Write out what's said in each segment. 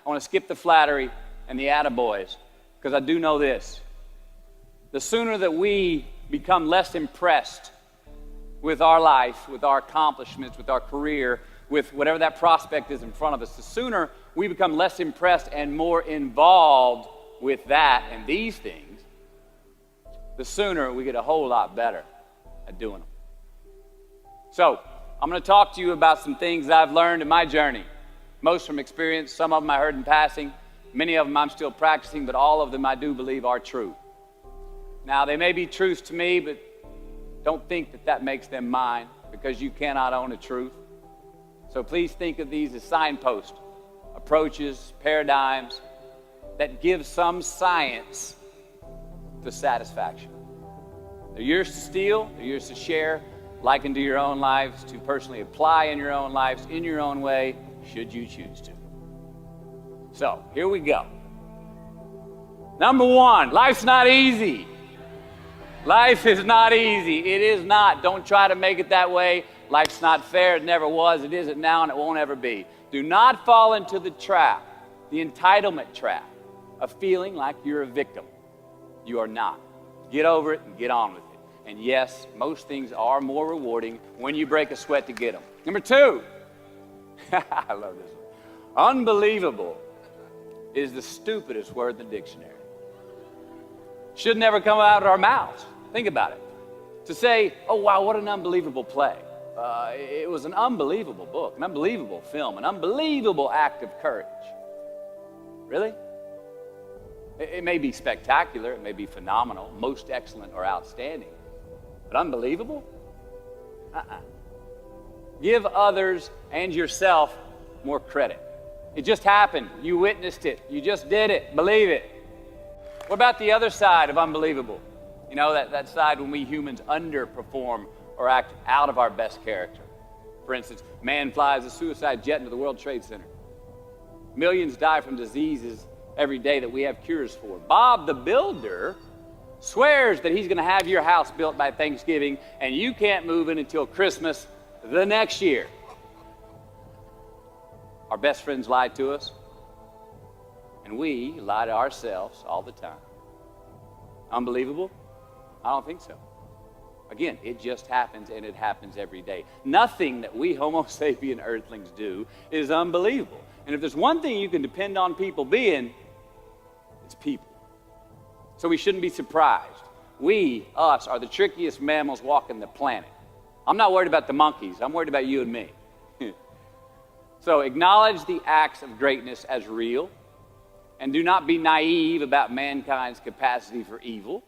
I want to skip the flattery and the attaboys, because I do know this. The sooner that we become less impressed with our life, with our accomplishments, with our career, with whatever that prospect is in front of us, the sooner we become less impressed and more involved with that and these things, the sooner we get a whole lot better at doing them. So, I'm going to talk to you about some things I've learned in my journey. Most from experience, some of them I heard in passing, many of them I'm still practicing, but all of them I do believe are true. Now, they may be truths to me, but don't think that that makes them mine, because you cannot own a truth. So please think of these as signposts, approaches, paradigms that give some science to satisfaction. They're yours to steal, they're yours to share, liken to your own lives, to personally apply in your own lives, in your own way, should you choose to. So, here we go. Number one, life's not easy. Life is not easy. It is not. Don't try to make it that way. Life's not fair. It never was. It isn't now, and it won't ever be. Do not fall into the trap, the entitlement trap, of feeling like you're a victim. You are not. Get over it and get on with it. And yes, most things are more rewarding when you break a sweat to get them. Number two, I love this one. Unbelievable is the stupidest word in the dictionary. Should never come out of our mouths. Think about it. To say, oh wow, what an unbelievable play. It was an unbelievable book, an unbelievable film, an unbelievable act of courage. Really? It may be spectacular, it may be phenomenal, most excellent or outstanding, but unbelievable? Give others and yourself more credit. It just happened. You witnessed it. You just did it. Believe it. What about the other side of unbelievable? You know, that side when we humans underperform or act out of our best character. For instance, man flies a suicide jet into the World Trade Center. Millions die from diseases every day that we have cures for. Bob the Builder swears that he's going to have your house built by Thanksgiving, and you can't move in until Christmas the next year. Our best friends lie to us, and we lie to ourselves all the time. Unbelievable? I don't think so. Again, it just happens, and it happens every day. Nothing that we Homo sapien earthlings do is unbelievable. And if there's one thing you can depend on people being, it's people. So we shouldn't be surprised. We, us, are the trickiest mammals walking the planet. I'm not worried about the monkeys. I'm worried about you and me. So acknowledge the acts of greatness as real, and do not be naive about mankind's capacity for evil,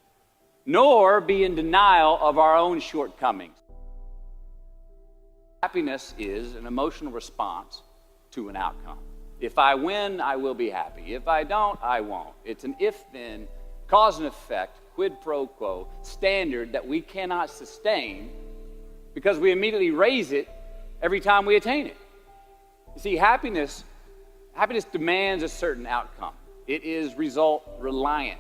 nor be in denial of our own shortcomings. Happiness is an emotional response to an outcome. If I win, I will be happy. If I don't, I won't. It's an if-then, cause and effect, quid pro quo standard that we cannot sustain because we immediately raise it every time we attain it. You see, happiness demands a certain outcome. It is result reliant.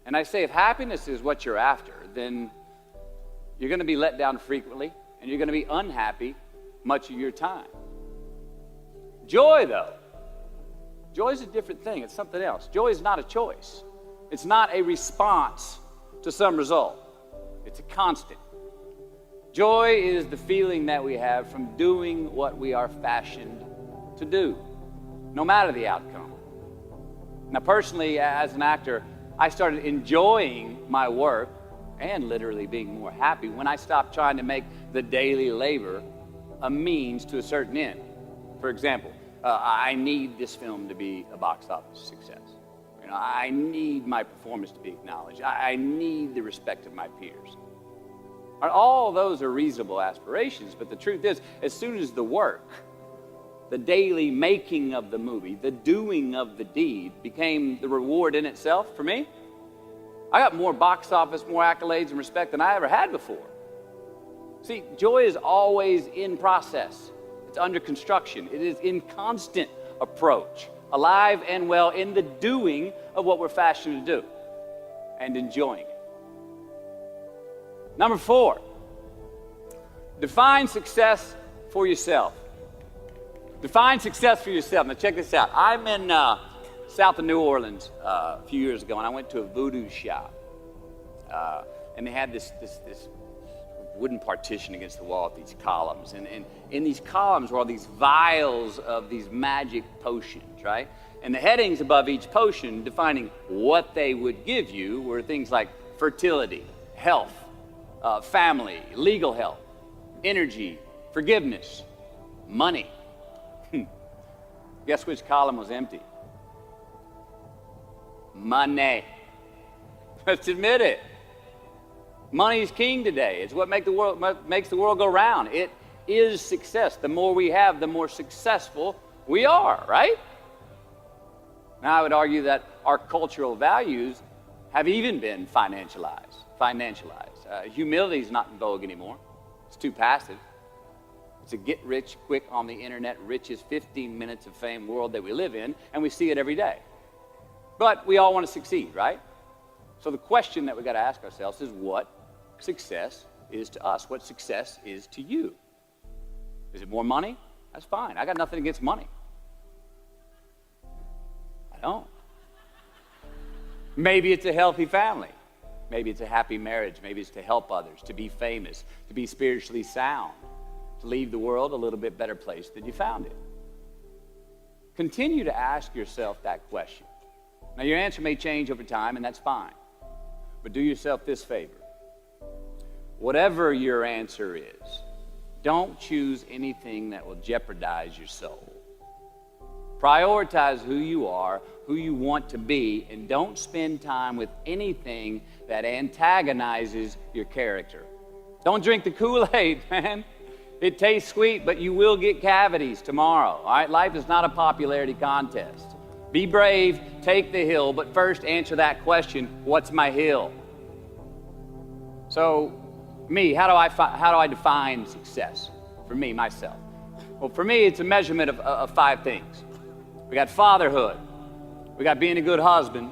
And I say, if happiness is what you're after, then you're going to be let down frequently, and you're going to be unhappy much of your time. Joy, though, joy is a different thing. It's something else. Joy is not a choice. It's not a response to some result. It's a constant. Joy is the feeling that we have from doing what we are fashioned to do, no matter the outcome. Now, personally, as an actor, I started enjoying my work and literally being more happy when I stopped trying to make the daily labor a means to a certain end. For example, I need this film to be a box office success. You know, I need my performance to be acknowledged. I need the respect of my peers. All those are reasonable aspirations, but the truth is, as soon as the work, the daily making of the movie, the doing of the deed became the reward in itself for me, I got more box office, more accolades and respect than I ever had before. See, joy is always in process. It's under construction. It is in constant approach, alive and well in the doing of what we're fashioned to do and enjoying it. Number 4, define success for yourself. Define success for yourself. Now check this out. I'm in south of New Orleans a few years ago, and I went to a voodoo shop. And they had this wooden partition against the wall with these columns. And in these columns were all these vials of these magic potions, right? And the headings above each potion defining what they would give you were things like fertility, health, family, legal help, energy, forgiveness, money. Guess which column was empty? Money. Let's admit it. Money is king today. It's what makes the world go round. It is success. The more we have, the more successful we are, right? Now, I would argue that our cultural values have even been financialized. Humility is not in vogue anymore. It's too passive. It's a get rich quick on the internet, rich is 15 minutes of fame world that we live in, and we see it every day. But we all want to succeed, right? So the question that we got to ask ourselves is what success is to us, what success is to you. Is it more money? That's fine. I got nothing against money. I don't. Maybe it's a healthy family. Maybe it's a happy marriage. Maybe it's to help others, to be famous, to be spiritually sound, to leave the world a little bit better place than you found it. Continue to ask yourself that question. Now, your answer may change over time, and that's fine. But do yourself this favor. Whatever your answer is, don't choose anything that will jeopardize your soul. Prioritize who you are, who you want to be, and don't spend time with anything that antagonizes your character. Don't drink the Kool-Aid, man. It tastes sweet, but you will get cavities tomorrow, all right? Life is not a popularity contest. Be brave, take the hill, but first answer that question, what's my hill? So, how do I define success? For me, myself. Well, for me, it's a measurement of 5 things. We got fatherhood. We got being a good husband.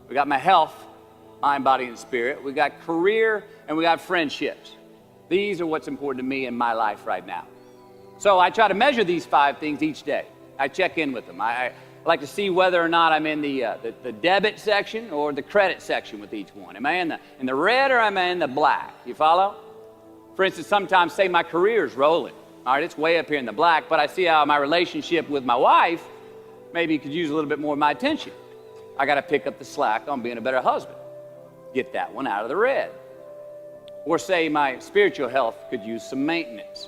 We got my health, mind, body, and spirit. We got career, and we got friendships. These are what's important to me in my life right now. So I try to measure these 5 things each day. I check in with them. I like to see whether or not I'm in the debit section or the credit section with each one. Am I in the red or am I in the black? You follow? For instance, sometimes say my career's rolling. All right, it's way up here in the black, but I see how my relationship with my wife maybe could use a little bit more of my attention. I got to pick up the slack on being a better husband. Get that one out of the red. Or say my spiritual health could use some maintenance.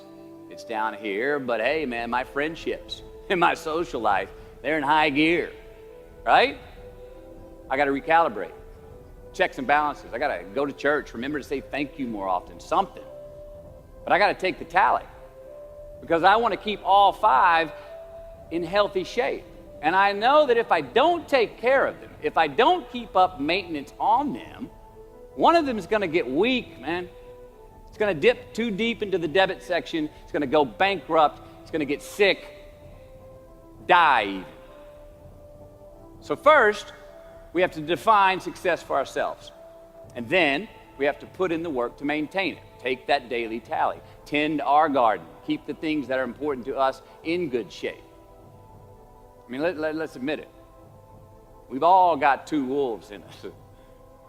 It's down here, but hey, man, my friendships and my social life, they're in high gear, right? I got to recalibrate. Checks and balances. I got to go to church. Remember to say thank you more often, something. But I got to take the tally because I want to keep all 5 in healthy shape. And I know that if I don't take care of them, if I don't keep up maintenance on them, one of them is going to get weak, man. It's going to dip too deep into the debit section. It's going to go bankrupt. It's going to get sick, die even. So first, we have to define success for ourselves. And then we have to put in the work to maintain it. Take that daily tally. Tend our garden. Keep the things that are important to us in good shape. I mean, let's admit it. We've all got 2 wolves in us.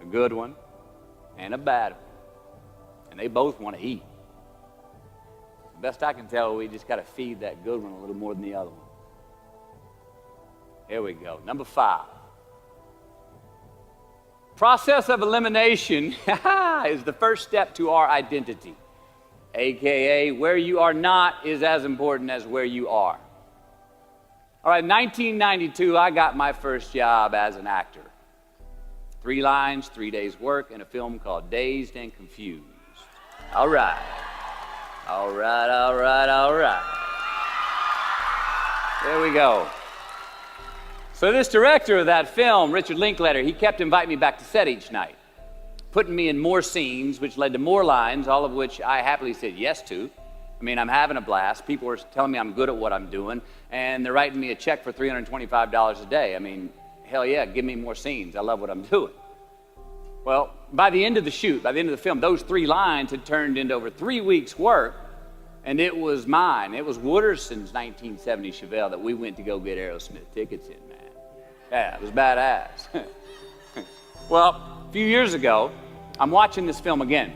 A good one and a bad one. And they both want to eat. The best I can tell, we just got to feed that good one a little more than the other one. Here we go. Number 5. Process of elimination is the first step to our identity. AKA, where you are not is as important as where you are. All right, 1992, I got my first job as an actor. 3 lines, 3 days work in a film called Dazed and Confused. All right. All right, all right, all right. There we go. So this director of that film, Richard Linklater, he kept inviting me back to set each night, putting me in more scenes, which led to more lines, all of which I happily said yes to. I mean, I'm having a blast. People are telling me I'm good at what I'm doing, and they're writing me a check for $325 a day. I mean, hell yeah, give me more scenes. I love what I'm doing. Well, by the end of the shoot, by the end of the film, those 3 lines had turned into over 3 weeks' work, And it was mine. It was Wooderson's 1970 Chevelle that we went to go get Aerosmith tickets in, man. Yeah, it was badass. Well, a few years ago, I'm watching this film again,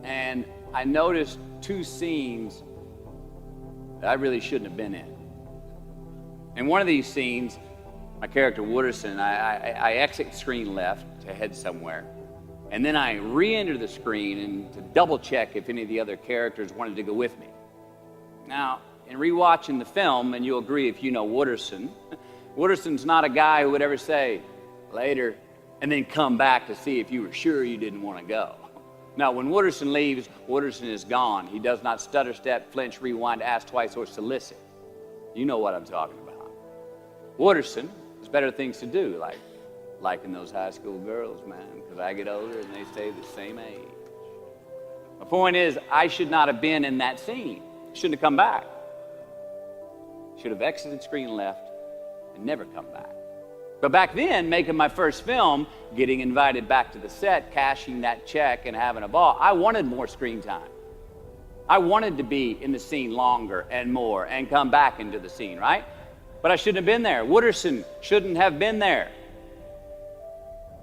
and I noticed two scenes that I really shouldn't have been in. In one of these scenes, my character Wooderson, I exit screen left to head somewhere. And then I re-enter the screen and to double check if any of the other characters wanted to go with me. Now, in rewatching the film, and you'll agree if you know Wooderson, Wooderson's not a guy who would ever say, later, and then come back to see if you were sure you didn't want to go. Now, when Wooderson leaves, Wooderson is gone. He does not stutter, step, flinch, rewind, ask twice, or solicit. You know what I'm talking about. Wooderson has better things to do, like liking those high school girls, man, because I get older and they stay the same age. My point is, I should not have been in that scene. Shouldn't have come back. Should have exited screen left and never come back. But back then, making my first film, getting invited back to the set, cashing that check and having a ball, I wanted more screen time. I wanted to be in the scene longer and more and come back into the scene, right? But I shouldn't have been there. Wooderson shouldn't have been there.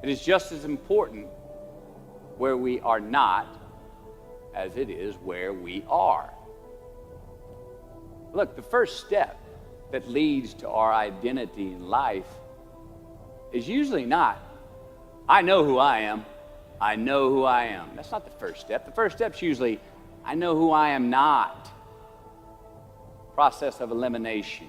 It is just as important where we are not as it is where we are. Look, the first step that leads to our identity in life is usually not, I know who I am, I know who I am. That's not the first step. The first step's usually, I know who I am not. Process of elimination.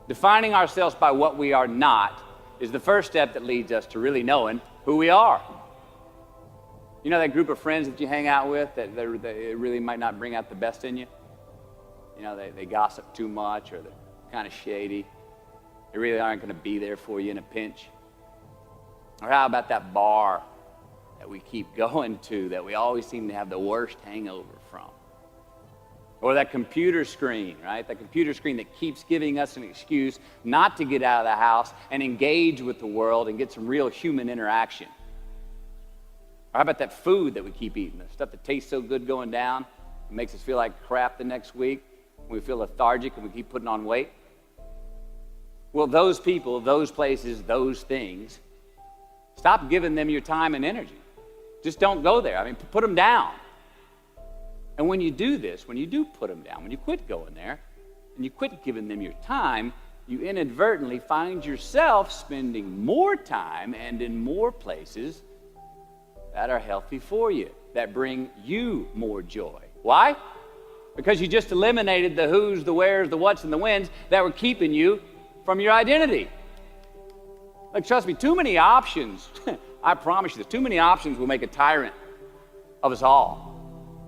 Defining ourselves by what we are not is the first step that leads us to really knowing who we are. You know that group of friends that you hang out with that really might not bring out the best in you? You know, they gossip too much, or they're kind of shady. They really aren't going to be there for you in a pinch. Or how about that bar that we keep going to that we always seem to have the worst hangover from? Or that computer screen, right? That computer screen that keeps giving us an excuse not to get out of the house and engage with the world and get some real human interaction. Or how about that food that we keep eating, the stuff that tastes so good going down, it makes us feel like crap the next week, we feel lethargic and we keep putting on weight? Well, those people, those places, those things, stop giving them your time and energy. Just don't go there. I mean, put them down. And when you do this, when you do put them down, when you quit going there, and you quit giving them your time, you inadvertently find yourself spending more time and in more places that are healthy for you, that bring you more joy. Why? Because you just eliminated the who's, the where's, the what's, and the when's that were keeping you from your identity. Like, trust me, too many options, I promise you this, too many options will make a tyrant of us all.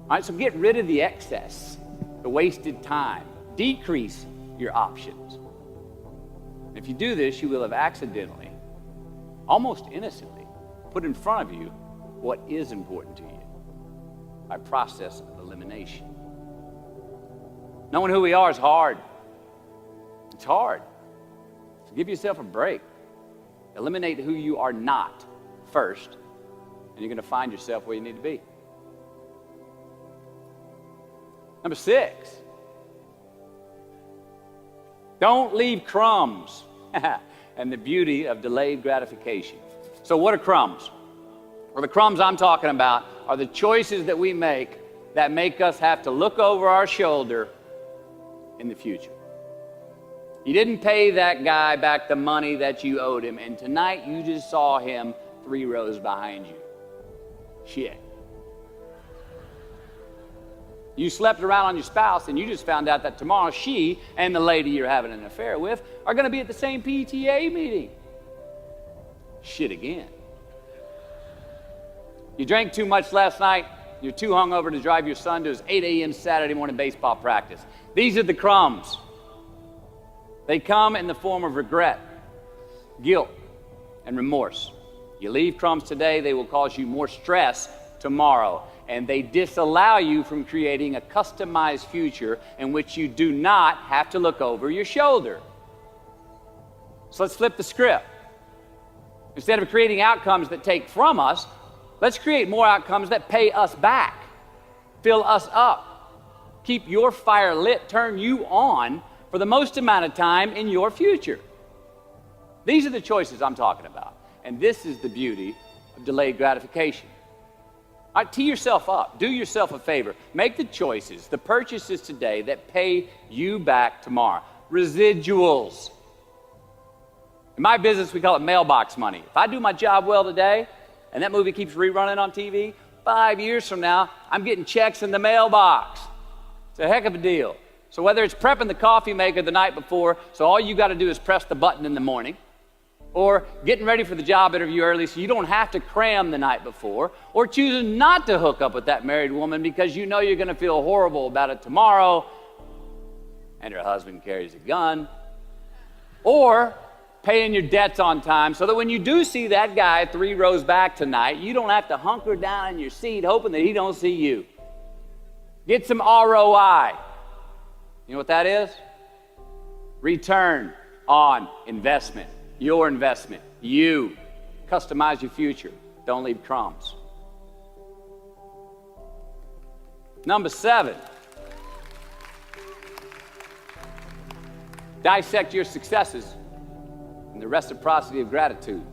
All right, so get rid of the excess, the wasted time. Decrease your options. And if you do this, you will have accidentally, almost innocently, put in front of you what is important to you by process of elimination. Knowing who we are is hard. It's hard. So give yourself a break. Eliminate who you are not first, and you're going to find yourself where you need to be. Number 6, don't leave crumbs. And the beauty of delayed gratification. So what are crumbs? Well, the crumbs I'm talking about are the choices that we make that make us have to look over our shoulder in the future. You didn't pay that guy back the money that you owed him, and tonight you just saw him 3 rows behind you. Shit. You slept around on your spouse, and you just found out that tomorrow she and the lady you're having an affair with are going to be at the same PTA meeting. Shit again. You drank too much last night. You're too hungover to drive your son to his 8 a.m. Saturday morning baseball practice. These are the crumbs. They come in the form of regret, guilt, and remorse. You leave crumbs today, they will cause you more stress tomorrow. And they disallow you from creating a customized future in which you do not have to look over your shoulder. So let's flip the script. Instead of creating outcomes that take from us, let's create more outcomes that pay us back, fill us up, keep your fire lit, turn you on for the most amount of time in your future. These are the choices I'm talking about. And this is the beauty of delayed gratification. All right, tee yourself up. Do yourself a favor. Make the choices, the purchases today that pay you back tomorrow. Residuals. In my business, we call it mailbox money. If I do my job well today, and that movie keeps rerunning on TV, 5 years from now, I'm getting checks in the mailbox. It's a heck of a deal. So whether it's prepping the coffee maker the night before, so all you got to do is press the button in the morning, or getting ready for the job interview early so you don't have to cram the night before, or choosing not to hook up with that married woman because you know you're going to feel horrible about it tomorrow, and her husband carries a gun, or paying your debts on time so that when you do see that guy 3 rows back tonight, you don't have to hunker down in your seat hoping that he don't see you. Get some ROI. You know what that is? Return on investment. Your investment. You. Customize your future. Don't leave crumbs. Number 7. Dissect your successes and the reciprocity of gratitude.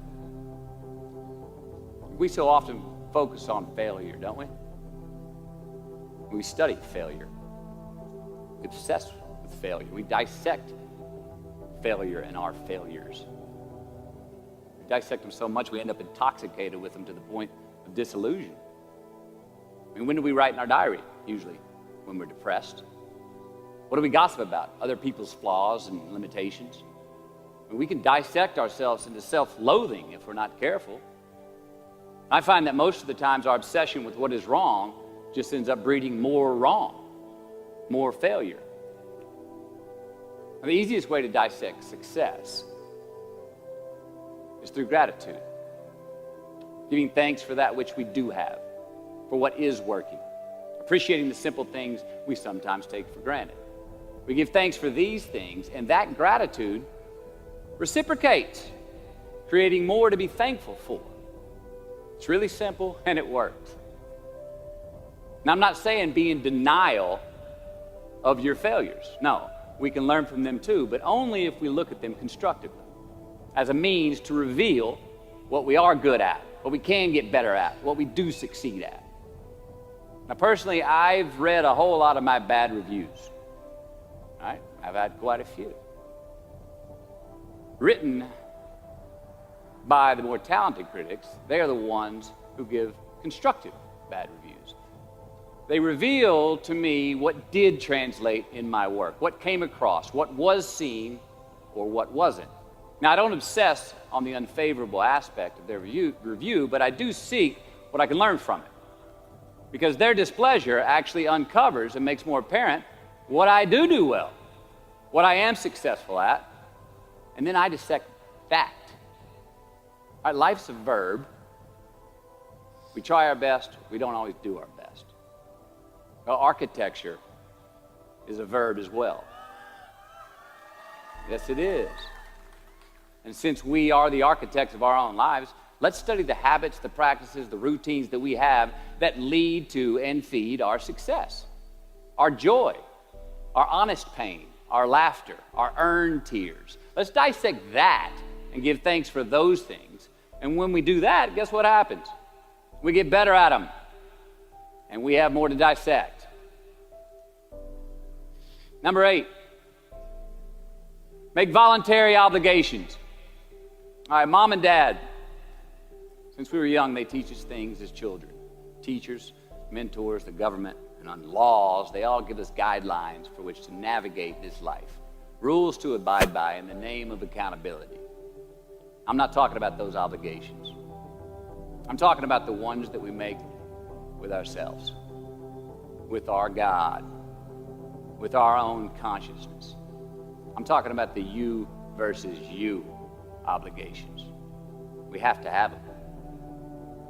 We so often focus on failure, don't we? We study failure. We obsess with failure. We dissect failure and our failures. We dissect them so much we end up intoxicated with them to the point of disillusion. I mean, when do we write in our diary? Usually when we're depressed. What do we gossip about? Other people's flaws and limitations. We can dissect ourselves into self-loathing if we're not careful. I find that most of the times our obsession with what is wrong just ends up breeding more wrong, more failure. And the easiest way to dissect success is through gratitude. Giving thanks for that which we do have, for what is working. Appreciating the simple things we sometimes take for granted. We give thanks for these things, and that gratitude reciprocates, creating more to be thankful for. It's really simple, and it works. Now, I'm not saying be in denial of your failures. No, we can learn from them too, but only if we look at them constructively, as a means to reveal what we are good at, what we can get better at, what we do succeed at. Now, personally, I've read a whole lot of my bad reviews. All right? I've had quite a few. Written by the more talented critics, they are the ones who give constructive bad reviews. They reveal to me what did translate in my work, what came across, what was seen, or what wasn't. Now, I don't obsess on the unfavorable aspect of their review, but I do seek what I can learn from it. Because their displeasure actually uncovers and makes more apparent what I do well, what I am successful at, and then I dissect that. All right, life's a verb. We try our best, we don't always do our best. Well, architecture is a verb as well. Yes, it is. And since we are the architects of our own lives, let's study the habits, the practices, the routines that we have that lead to and feed our success, our joy, our honest pain, our laughter, our earned tears. Let's dissect that and give thanks for those things. And when we do that, guess what happens? We get better at them, and we have more to dissect. Number 8, make voluntary obligations. All right, mom and dad, since we were young, they teach us things as children. Teachers, mentors, the government, and on laws, they all give us guidelines for which to navigate this life. Rules to abide by in the name of accountability. I'm not talking about those obligations. I'm talking about the ones that we make with ourselves, with our God, with our own consciousness. I'm talking about the you versus you obligations. We have to have them.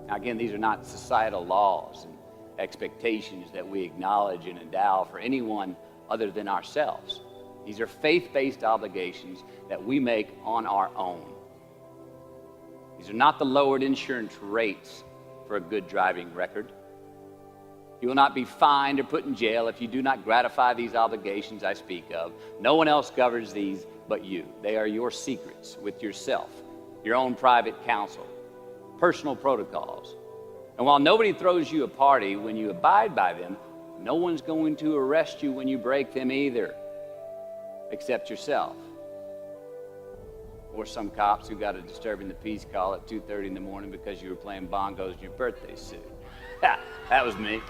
Now, again, these are not societal laws and expectations that we acknowledge and endow for anyone other than ourselves. These are faith-based obligations that we make on our own. These are not the lowered insurance rates for a good driving record. You will not be fined or put in jail if you do not gratify these obligations I speak of. No one else governs these but you. They are your secrets with yourself, your own private counsel, personal protocols. And while nobody throws you a party when you abide by them, no one's going to arrest you when you break them either, except yourself. Or some cops who got a disturbing the peace call at 2:30 in the morning because you were playing bongos in your birthday suit. That was me.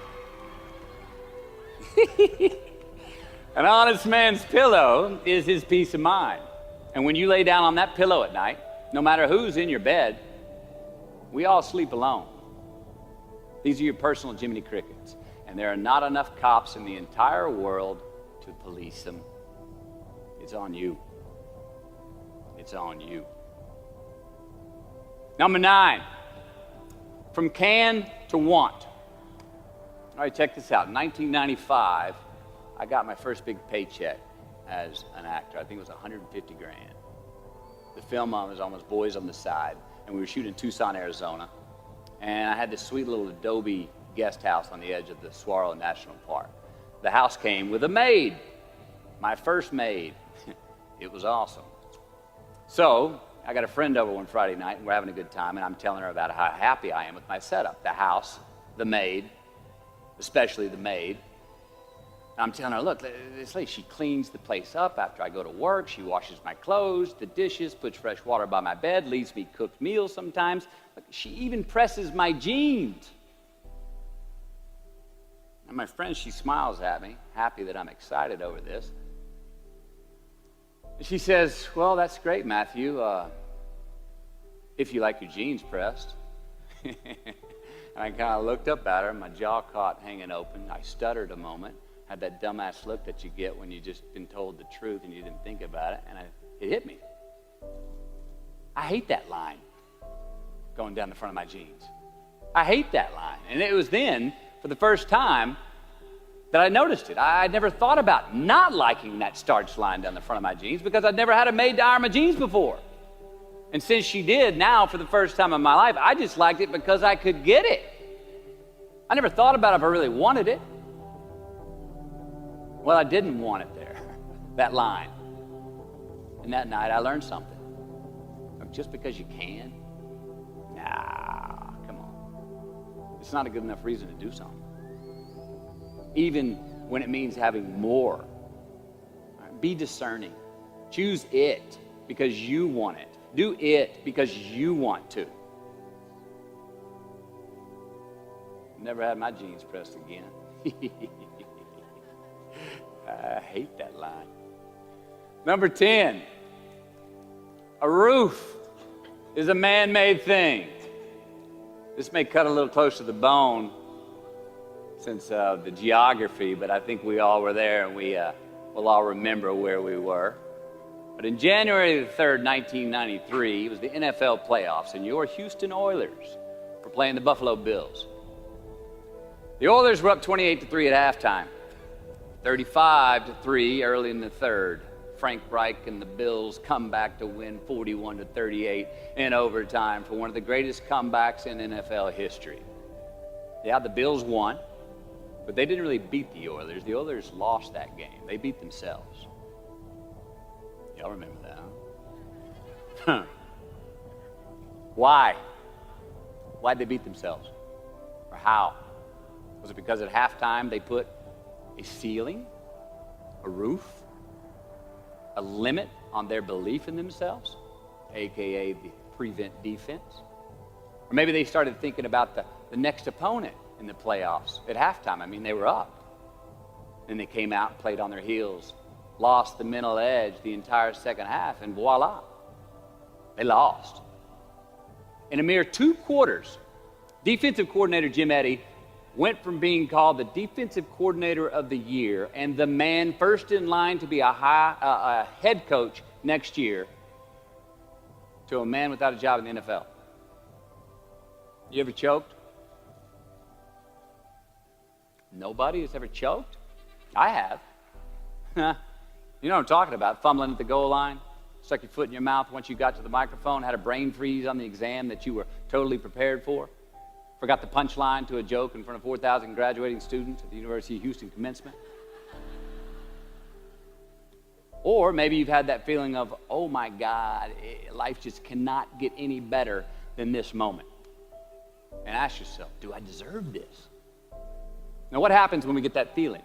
An honest man's pillow is his peace of mind. And when you lay down on that pillow at night, no matter who's in your bed, we all sleep alone. These are your personal Jiminy Crickets. And there are not enough cops in the entire world to police them. It's on you. It's on you. Number 9, from can to want. All right, check this out. In 1995, I got my first big paycheck as an actor. I think it was 150 grand. The film was almost Boys on the Side, and we were shooting in Tucson, Arizona. And I had this sweet little adobe guest house on the edge of the Saguaro National Park. The house came with a maid, my first maid. It was awesome. So I got a friend over one Friday night, and we're having a good time, and I'm telling her about how happy I am with my setup. The house, the maid, especially the maid. And I'm telling her, look, this lady, she cleans the place up after I go to work. She washes my clothes, the dishes, puts fresh water by my bed, leaves me cooked meals sometimes. Look, she even presses my jeans. And my friend, she smiles at me, happy that I'm excited over this. And she says, well, that's great, Matthew, if you like your jeans pressed. And I kind of looked up at her, my jaw caught hanging open. I stuttered a moment, had that dumbass look that you get when you've just been told the truth and you didn't think about it, and it hit me. I hate that line going down the front of my jeans. I hate that line. And it was then, for the first time, that I noticed it. I'd never thought about not liking that starched line down the front of my jeans because I'd never had a maid to iron my jeans before. And since she did, now for the first time in my life, I just liked it because I could get it. I never thought about if I really wanted it. Well, I didn't want it there, that line. And that night I learned something. Just because you can, nah, come on. It's not a good enough reason to do something. Even when it means having more. Be discerning. Choose it because you want it. Do it because you want to. Never had my jeans pressed again. I hate that line. Number 10, a roof is a man-made thing. This may cut a little close to the bone since the geography, but I think we all were there and we'll all remember where we were. But in January the 3rd, 1993, it was the NFL playoffs, and your Houston Oilers were playing the Buffalo Bills. The Oilers were up 28-3 at halftime, 35-3 early in the third. Frank Reich and the Bills come back to win 41-38 in overtime for one of the greatest comebacks in NFL history. Yeah, the Bills won, but they didn't really beat the Oilers. The Oilers lost that game. They beat themselves. Y'all remember that, huh? Why? Why'd they beat themselves? Or how? Was it because at halftime they put a ceiling, a roof, a limit on their belief in themselves, aka the prevent defense? Or maybe they started thinking about the next opponent in the playoffs at halftime. I mean, they were up. Then they came out and played on their heels, lost the mental edge the entire second half, and voila, they lost. In a mere 2 quarters, defensive coordinator Jim Eddy went from being called the defensive coordinator of the year and the man first in line to be a head coach next year to a man without a job in the NFL. You ever choked? Nobody has ever choked? I have. You know what I'm talking about, fumbling at the goal line, stuck your foot in your mouth once you got to the microphone, had a brain freeze on the exam that you were totally prepared for. Forgot the punchline to a joke in front of 4,000 graduating students at the University of Houston commencement. Or maybe you've had that feeling of, oh my God, life just cannot get any better than this moment. And ask yourself, do I deserve this? Now, what happens when we get that feeling?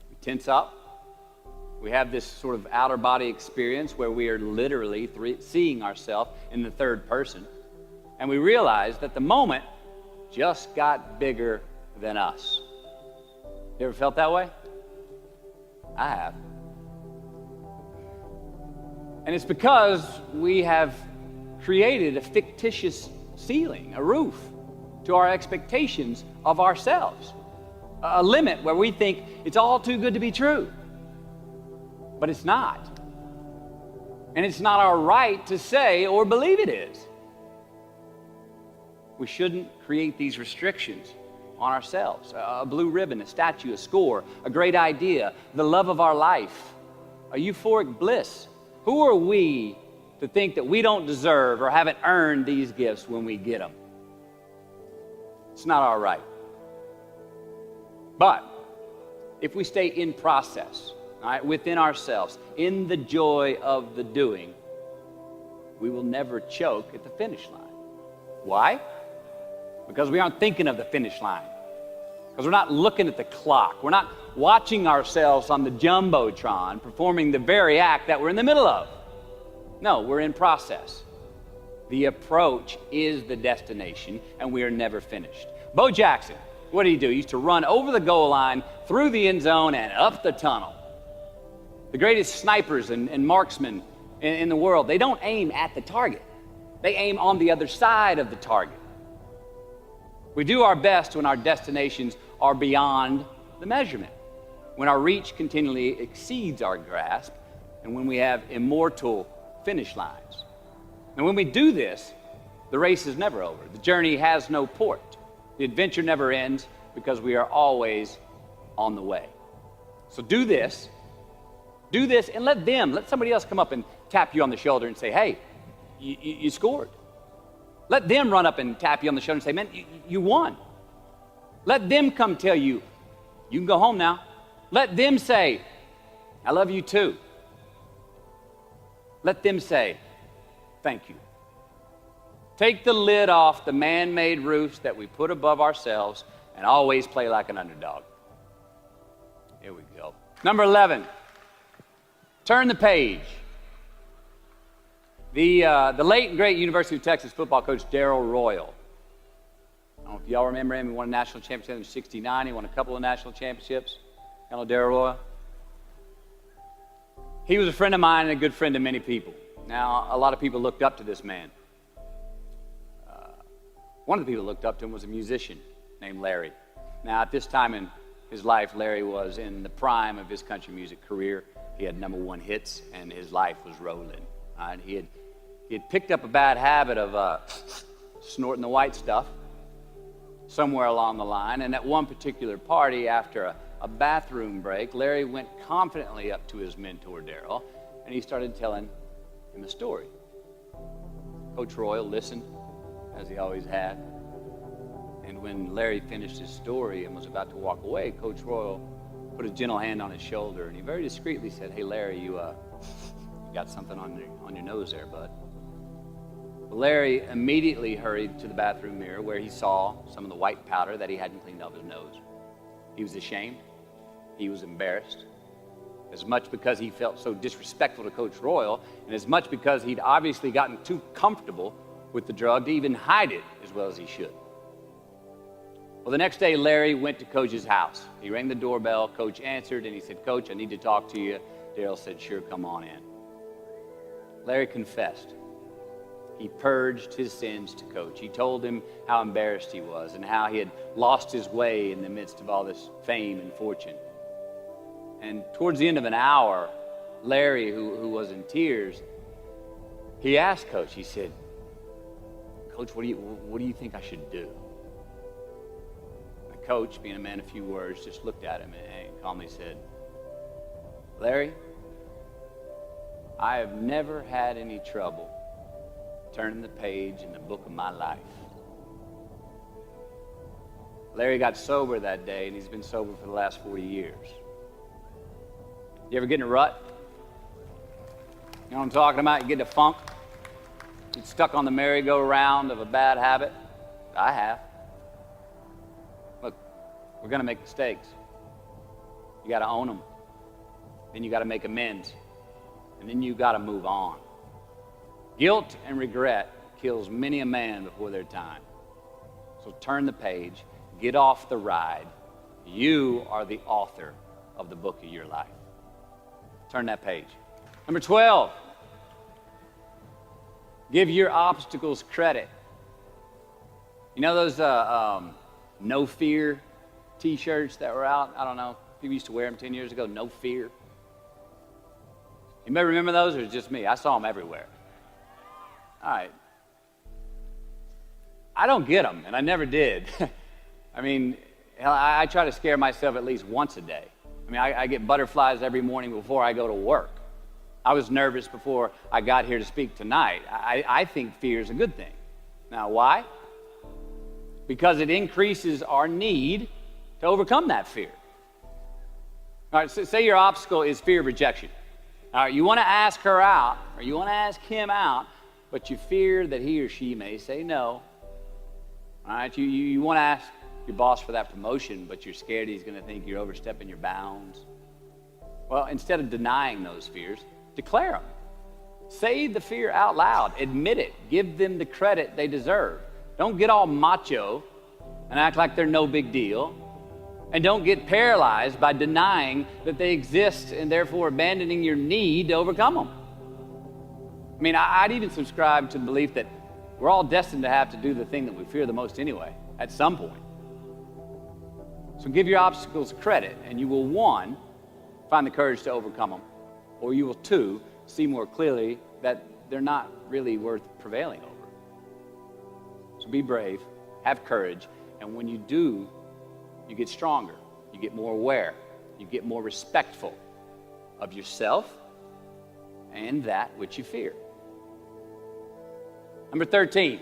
We tense up. We have this sort of outer body experience where we are literally seeing ourselves in the third person. And we realize that the moment just got bigger than us. You ever felt that way? I have. And it's because we have created a fictitious ceiling, a roof to our expectations of ourselves, a limit where we think it's all too good to be true. But it's not. And it's not our right to say or believe it is. We shouldn't create these restrictions on ourselves. A blue ribbon, a statue, a score, a great idea, the love of our life, a euphoric bliss. Who are we to think that we don't deserve or haven't earned these gifts when we get them? It's not our right. But if we stay in process, all right, within ourselves, in the joy of the doing, we will never choke at the finish line. Why? Because we aren't thinking of the finish line. Because we're not looking at the clock. We're not watching ourselves on the Jumbotron performing the very act that we're in the middle of. No, we're in process. The approach is the destination, and we are never finished. Bo Jackson, what did he do? He used to run over the goal line, through the end zone, and up the tunnel. The greatest snipers and marksmen in the world, they don't aim at the target. They aim on the other side of the target. We do our best when our destinations are beyond the measurement, when our reach continually exceeds our grasp, and when we have immortal finish lines. And when we do this, the race is never over. The journey has no port. The adventure never ends because we are always on the way. So do this, and let somebody else come up and tap you on the shoulder and say, hey, you scored. Let them run up and tap you on the shoulder and say, man, you won. Let them come tell you, you can go home now. Let them say, I love you too. Let them say, thank you. Take the lid off the man-made roofs that we put above ourselves and always play like an underdog. Here we go. Number 11, turn the page. The late and great University of Texas football coach Darrell Royal. I don't know if y'all remember him. He won a national championship in '69. He won a couple of national championships. You know Darrell Royal? He was a friend of mine and a good friend to many people. Now, a lot of people looked up to this man. One of the people who looked up to him was a musician named Larry. Now, at this time in his life, Larry was in the prime of his country music career. He had #1 hits, and his life was rolling. Right? He had picked up a bad habit of snorting the white stuff somewhere along the line, and at one particular party, after a bathroom break, Larry went confidently up to his mentor, Darrell, and he started telling him a story. Coach Royal listened, as he always had, and when Larry finished his story and was about to walk away, Coach Royal put a gentle hand on his shoulder, and he very discreetly said, hey, Larry, you got something on your nose there, bud. Well, Larry immediately hurried to the bathroom mirror where he saw some of the white powder that he hadn't cleaned off his nose. He was ashamed. He was embarrassed, as much because he felt so disrespectful to Coach Royal, and as much because he'd obviously gotten too comfortable with the drug to even hide it as well as he should. Well, the next day, Larry went to Coach's house. He rang the doorbell. Coach answered, and he said, Coach, I need to talk to you. Darrell said, sure, come on in. Larry confessed. He purged his sins to Coach. He told him how embarrassed he was and how he had lost his way in the midst of all this fame and fortune. And towards the end of an hour, Larry, who was in tears, he asked Coach, he said, Coach, what do you think I should do? And Coach, being a man of few words, just looked at him and calmly said, Larry, I have never had any trouble turning the page in the book of my life. Larry got sober that day, and he's been sober for the last 40 years. You ever get in a rut? You know what I'm talking about? You get in a funk? You get stuck on the merry-go-round of a bad habit? I have. Look, we're going to make mistakes. You got to own them. Then you got to make amends. And then you got to move on. Guilt and regret kills many a man before their time. So turn the page. Get off the ride. You are the author of the book of your life. Turn that page. Number 12. Give your obstacles credit. You know those no fear t-shirts that were out? I don't know. People used to wear them 10 years ago. No fear. You may remember those, or it's just me? I saw them everywhere. All right. I don't get them, and I never did. I mean, I try to scare myself at least once a day. I mean, I get butterflies every morning before I go to work. I was nervous before I got here to speak tonight. I think fear is a good thing. Now, why? Because it increases our need to overcome that fear. All right, so say your obstacle is fear of rejection. All right, you want to ask her out, or you want to ask him out, but you fear that he or she may say no. All right, you want to ask your boss for that promotion, but you're scared he's going to think you're overstepping your bounds. Well, instead of denying those fears, declare them. Say the fear out loud. Admit it. Give them the credit they deserve. Don't get all macho and act like they're no big deal. And don't get paralyzed by denying that they exist and therefore abandoning your need to overcome them. I mean, I'd even subscribe to the belief that we're all destined to have to do the thing that we fear the most anyway, at some point. So give your obstacles credit, and you will, 1, find the courage to overcome them, or you will, 2, see more clearly that they're not really worth prevailing over. So be brave, have courage, and when you do, you get stronger, you get more aware, you get more respectful of yourself and that which you fear. Number 13.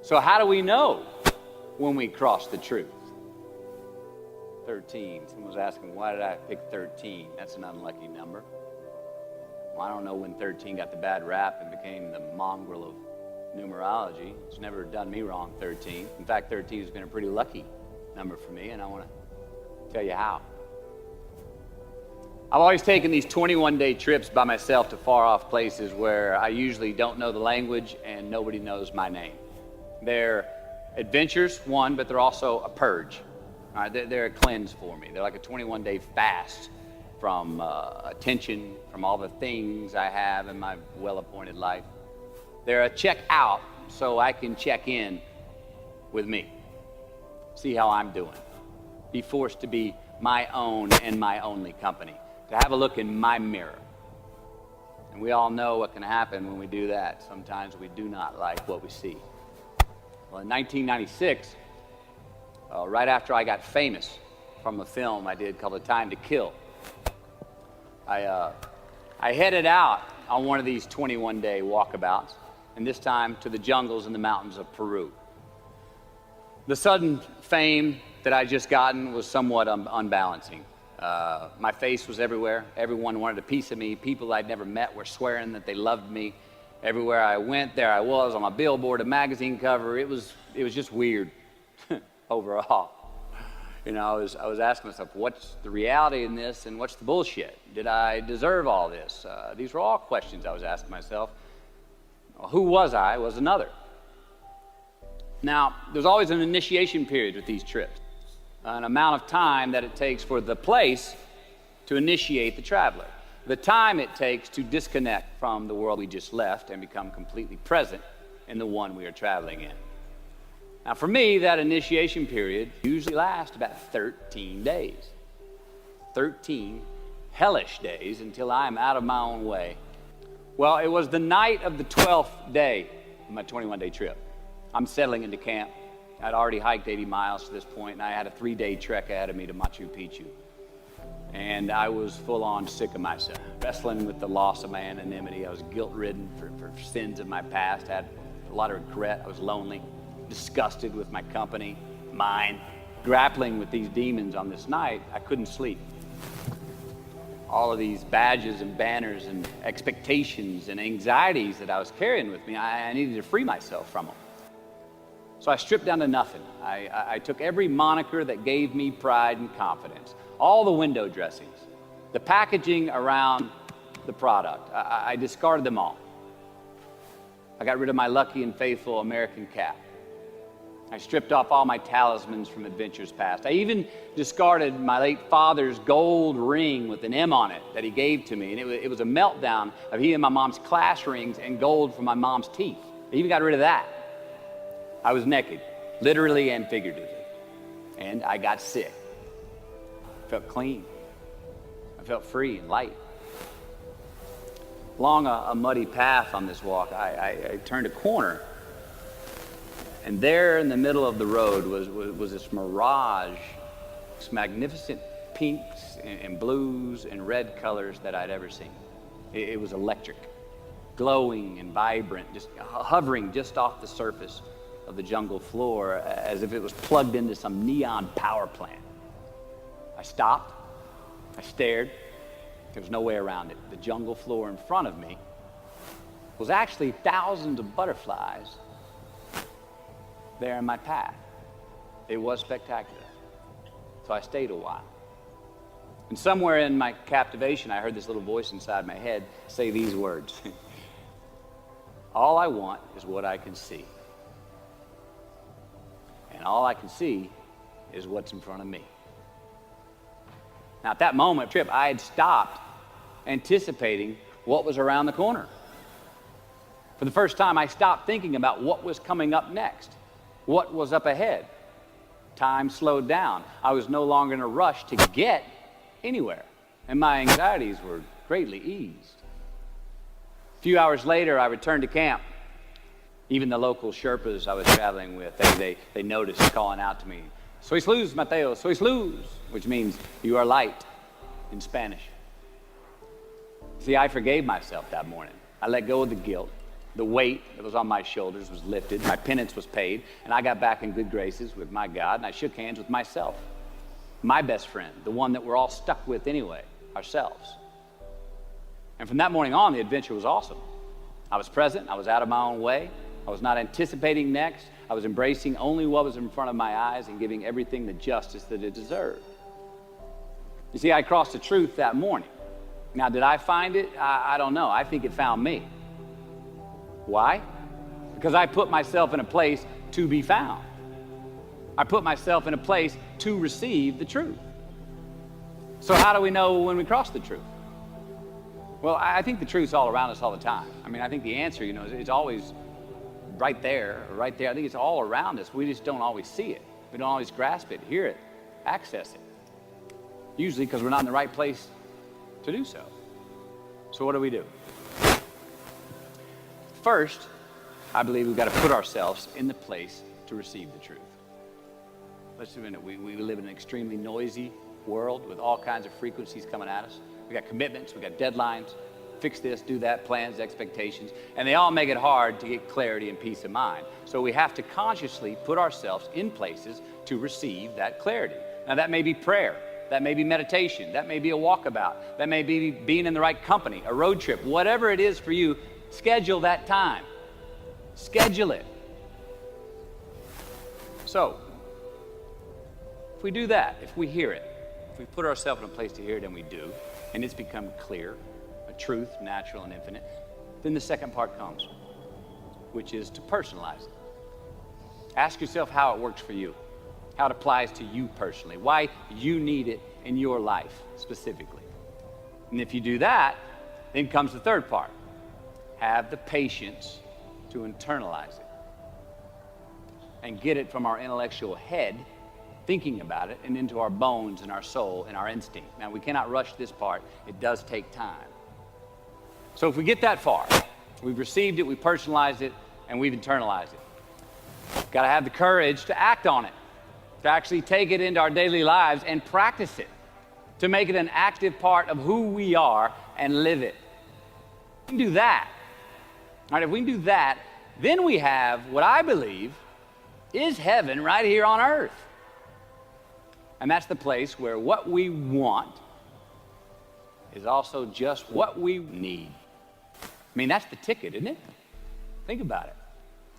So how do we know when we cross the truth? 13. Someone was asking, why did I pick 13? That's an unlucky number. Well, I don't know when 13 got the bad rap and became the mongrel of numerology. It's never done me wrong, 13. In fact, 13 has been a pretty lucky number for me, and I want to tell you how. I've always taken these 21-day trips by myself to far-off places where I usually don't know the language and nobody knows my name. They're adventures, one, but they're also a purge. All right, they're a cleanse for me. They're like a 21-day fast from attention, from all the things I have in my well-appointed life. They're a check out so I can check in with me, see how I'm doing, be forced to be my own and my only company, to have a look in my mirror. And we all know what can happen when we do that. Sometimes we do not like what we see. Well, in 1996, right after I got famous from a film I did called A Time to Kill, I headed out on one of these 21-day walkabouts, and this time to the jungles and the mountains of Peru. The sudden fame that I just gotten was somewhat unbalancing. My face was everywhere. Everyone wanted a piece of me. People I'd never met were swearing that they loved me. Everywhere I went, there I was on a billboard, a magazine cover. It was just weird overall. You know, I was asking myself, what's the reality in this and what's the bullshit? Did I deserve all this? These were all questions I was asking myself. Who was I was another. Now, there's always an initiation period with these trips, an amount of time that it takes for the place to initiate the traveler, the time it takes to disconnect from the world we just left and become completely present in the one we are traveling in. Now, for me, that initiation period usually lasts about 13 days. 13 hellish days until I'm out of my own way. Well, it was the night of the 12th day of my 21-day trip. I'm settling into camp. I'd already hiked 80 miles to this point, and I had a 3-day trek ahead of me to Machu Picchu. And I was full-on sick of myself, wrestling with the loss of my anonymity. I was guilt-ridden for sins of my past. I had a lot of regret. I was lonely, disgusted with my company. mind, grappling with these demons on this night, I couldn't sleep. All of these badges and banners and expectations and anxieties that I was carrying with me, I needed to free myself from them. So I stripped down to nothing. I took every moniker that gave me pride and confidence, all the window dressings, the packaging around the product. I discarded them all. I got rid of my lucky and faithful American cap. I stripped off all my talismans from adventures past. I even discarded my late father's gold ring with an M on it that he gave to me. And it was a meltdown of he and my mom's class rings and gold from my mom's teeth. I even got rid of that. I was naked, literally and figuratively. And I got sick. I felt clean. I felt free and light. Along a muddy path on this walk, I turned a corner. And there in the middle of the road was this mirage, this magnificent pinks and blues and red colors that I'd ever seen. It was electric, glowing and vibrant, just hovering just off the surface of the jungle floor as if it was plugged into some neon power plant. I stopped, I stared. There was no way around it. The jungle floor in front of me was actually thousands of butterflies there in my path. It was spectacular. So I stayed a while. And somewhere in my captivation, I heard this little voice inside my head say these words. All I want is what I can see. And all I can see is what's in front of me. Now, at that moment, trip, I had stopped anticipating what was around the corner. For the first time, I stopped thinking about what was coming up next, what was up ahead. Time slowed down. I was no longer in a rush to get anywhere, and my anxieties were greatly eased. A few hours later, I returned to camp. Even the local Sherpas I was traveling with, they noticed calling out to me, "Sois luz, Mateo, sois luz," which means you are light in Spanish. See, I forgave myself that morning. I let go of the guilt. The weight that was on my shoulders was lifted. My penance was paid, and I got back in good graces with my God, and I shook hands with myself, my best friend, the one that we're all stuck with anyway, ourselves. And from that morning on, the adventure was awesome. I was present. I was out of my own way. I was not anticipating next. I was embracing only what was in front of my eyes and giving everything the justice that it deserved. You see, I crossed the truth that morning. Now, did I find it? I don't know. I think it found me. Why? Because I put myself in a place to be found. I put myself in a place to receive the truth. So how do we know when we cross the truth? Well, I think the truth's all around us all the time. I mean, I think the answer, is always right there. I think it's all around us. We just don't always see it. We don't always grasp it, hear it, access it. Usually because we're not in the right place to do so. So what do? First, I believe we've got to put ourselves in the place to receive the truth. Let's admit it. We live in an extremely noisy world with all kinds of frequencies coming at us. We got commitments, we got deadlines, fix this, do that, plans, expectations, and they all make it hard to get clarity and peace of mind. So we have to consciously put ourselves in places to receive that clarity. Now that may be prayer, that may be meditation, that may be a walkabout, that may be being in the right company, a road trip, whatever it is for you, schedule that time. Schedule it. So, if we do that, if we hear it, if we put ourselves in a place to hear it, and we do, and it's become clear, a truth, natural and infinite, then the second part comes, which is to personalize it. Ask yourself how it works for you, how it applies to you personally, why you need it in your life specifically. And if you do that, then comes the third part. Have the patience to internalize it and get it from our intellectual head, thinking about it, and into our bones and our soul and our instinct. Now, we cannot rush this part. It does take time. So if we get that far, we've received it, we personalized it, and we've internalized it. Got to have the courage to act on it, to actually take it into our daily lives and practice it, to make it an active part of who we are and live it. We can do that. All right, if we can do that, then we have what I believe is heaven right here on earth. And that's the place where what we want is also just what we need. I mean, that's the ticket, isn't it? Think about it.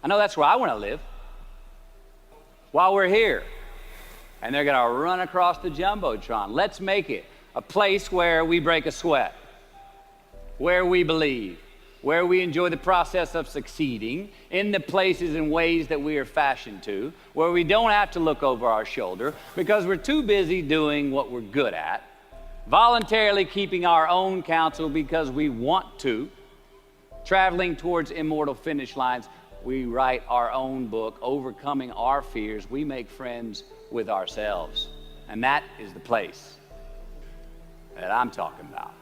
I know that's where I want to live. While we're here, and they're going to run across the Jumbotron. Let's make it a place where we break a sweat, where we believe, where we enjoy the process of succeeding in the places and ways that we are fashioned to, where we don't have to look over our shoulder because we're too busy doing what we're good at, voluntarily keeping our own counsel because we want to, traveling towards immortal finish lines. We write our own book, overcoming our fears. We make friends with ourselves. And that is the place that I'm talking about.